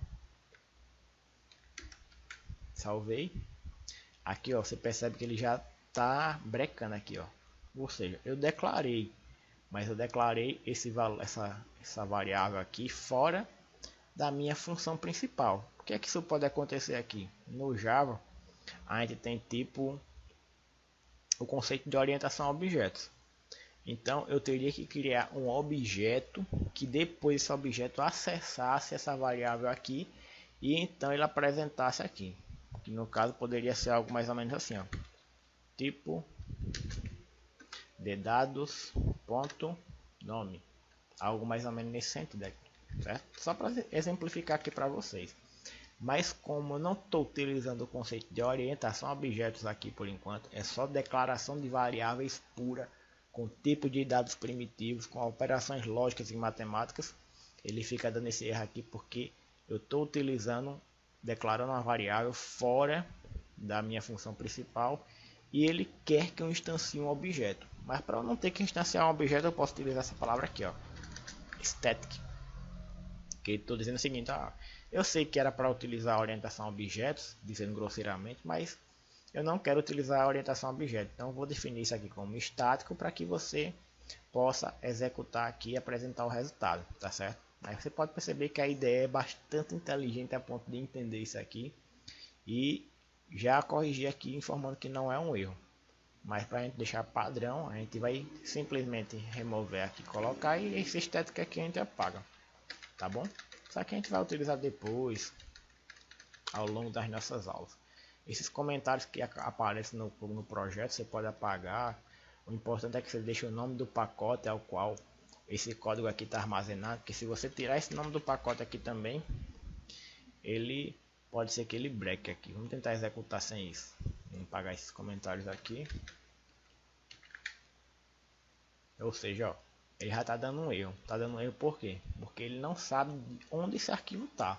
Salvei. Aqui ó, você percebe que ele já está brecando aqui, ó. Ou seja, eu declarei, mas eu declarei esse valor, essa variável aqui fora da minha função principal. O que é que isso pode acontecer aqui? No Java, a gente tem tipo o conceito de orientação a objetos. Então eu teria que criar um objeto que depois esse objeto acessasse essa variável aqui e então ele apresentasse aqui. Que no caso poderia ser algo mais ou menos assim, ó. Tipo de dados ponto nome, algo mais ou menos nesse sentido aqui, certo? Só para exemplificar aqui para vocês. Mas como eu não estou utilizando o conceito de orientação a objetos aqui por enquanto, é só declaração de variáveis pura, com tipo de dados primitivos, com operações lógicas e matemáticas, ele fica dando esse erro aqui porque eu estou utilizando, declarando uma variável fora da minha função principal, e ele quer que eu instancie um objeto. Mas para eu não ter que instanciar um objeto, eu posso utilizar essa palavra aqui, ó, static. Que estou dizendo o seguinte, eu sei que era para utilizar a orientação a objetos, dizendo grosseiramente, mas eu não quero utilizar a orientação a objeto. Então vou definir isso aqui como estático para que você possa executar aqui e apresentar o resultado, tá certo? Aí você pode perceber que a ideia é bastante inteligente a ponto de entender isso aqui e já corrigir aqui informando que não é um erro. Mas para a gente deixar padrão, a gente vai simplesmente remover aqui, colocar, e esse estético aqui a gente apaga, tá bom? Só que a gente vai utilizar depois, ao longo das nossas aulas. Esses comentários que aparecem no projeto você pode apagar. O importante é que você deixe o nome do pacote ao qual esse código aqui está armazenado, porque se você tirar esse nome do pacote aqui também, ele pode ser que ele breque aqui. Vamos tentar executar sem isso. Vamos apagar esses comentários aqui. Ou seja, ó, ele já está dando um erro. Está dando um erro por quê? Porque ele não sabe onde esse arquivo está.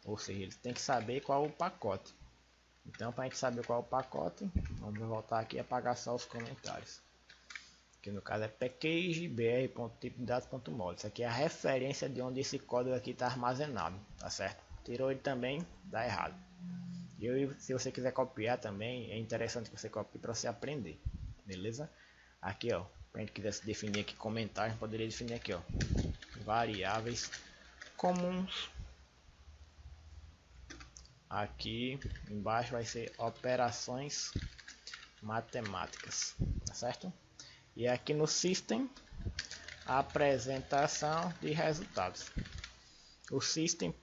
Ou seja, ele tem que saber qual é o pacote. Então, para a gente saber qual é o pacote, vamos voltar aqui e apagar só os comentários. Que no caso é package.br.tipo-de-dados.mol. Isso aqui é a referência de onde esse código aqui está armazenado, tá certo? Tirou ele também, dá errado. E se você quiser copiar também, é interessante que você copie para você aprender, beleza? Aqui, ó, para a gente quiser se definir aqui comentários, poderia definir aqui, ó, variáveis comuns. Aqui embaixo vai ser operações matemáticas, tá certo? E aqui no System, a apresentação de resultados. O System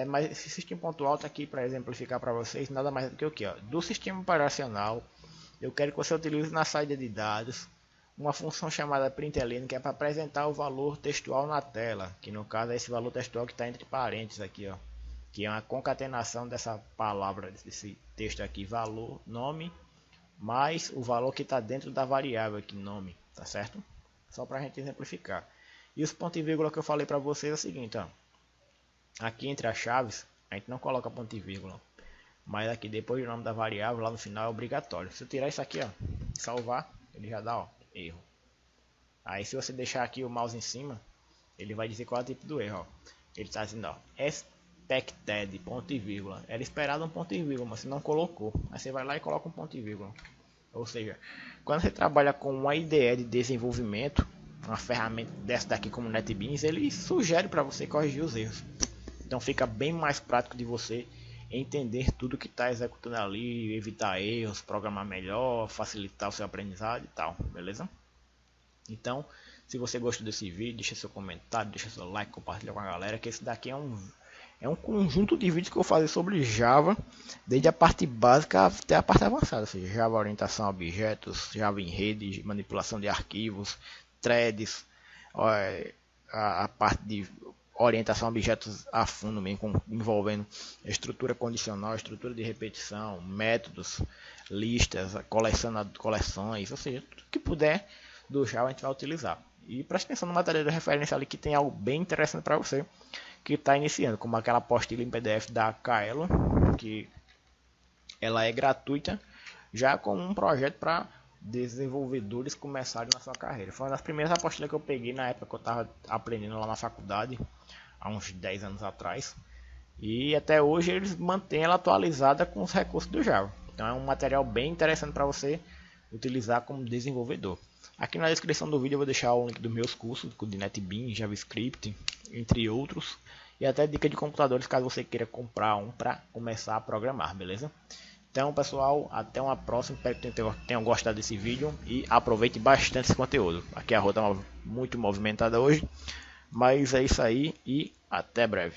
mas esse System.out aqui, para exemplificar para vocês, nada mais do que o que? Do sistema operacional, eu quero que você utilize na saída de dados uma função chamada println, que é para apresentar o valor textual na tela, que no caso é esse valor textual que está entre parênteses aqui, ó, que é uma concatenação dessa palavra, desse texto aqui, valor, nome, mais o valor que está dentro da variável aqui, nome, tá certo? Só para a gente exemplificar. E os pontos e vírgula que eu falei para vocês é o seguinte, ó, aqui entre as chaves a gente não coloca ponto e vírgula, mas aqui depois do nome da variável lá no final é obrigatório. Se eu tirar isso aqui, ó, salvar, ele já dá, ó, erro. Aí se você deixar aqui o mouse em cima, ele vai dizer qual é o tipo do erro, ó. Ele está dizendo, ó, expected, ponto e vírgula. Era esperado um ponto e vírgula, mas você não colocou. Aí você vai lá e coloca um ponto e vírgula. Ou seja, quando você trabalha com uma IDE de desenvolvimento, uma ferramenta dessa daqui como NetBeans, ele sugere para você corrigir os erros. Então fica bem mais prático de você entender tudo que está executando ali, evitar erros, programar melhor, facilitar o seu aprendizado e tal, beleza? Então, se você gostou desse vídeo, deixa seu comentário, deixa seu like, compartilha com a galera, que esse daqui é um conjunto de vídeos que eu vou fazer sobre Java, desde a parte básica até a parte avançada, ou seja, Java orientação a objetos, Java em rede, manipulação de arquivos, threads, a parte de orientação a objetos a fundo mesmo, envolvendo estrutura condicional, estrutura de repetição, métodos, listas, coleções, ou seja, tudo que puder do Java a gente vai utilizar. E preste atenção no material de referência ali que tem algo bem interessante para você que está iniciando, como aquela apostila em PDF da Kaelo, que ela é gratuita, já como um projeto para desenvolvedores começarem na sua carreira. Foi uma das primeiras apostilas que eu peguei na época que eu estava aprendendo lá na faculdade, há uns 10 anos atrás. E até hoje eles mantêm ela atualizada com os recursos do Java. Então é um material bem interessante para você utilizar como desenvolvedor. Aqui na descrição do vídeo eu vou deixar o link dos meus cursos, de NetBeans, JavaScript, entre outros. E até dica de computadores caso você queira comprar um para começar a programar, beleza? Então pessoal, até uma próxima, espero que tenham gostado desse vídeo e aproveite bastante esse conteúdo. Aqui a rua está muito movimentada hoje, mas é isso aí e até breve.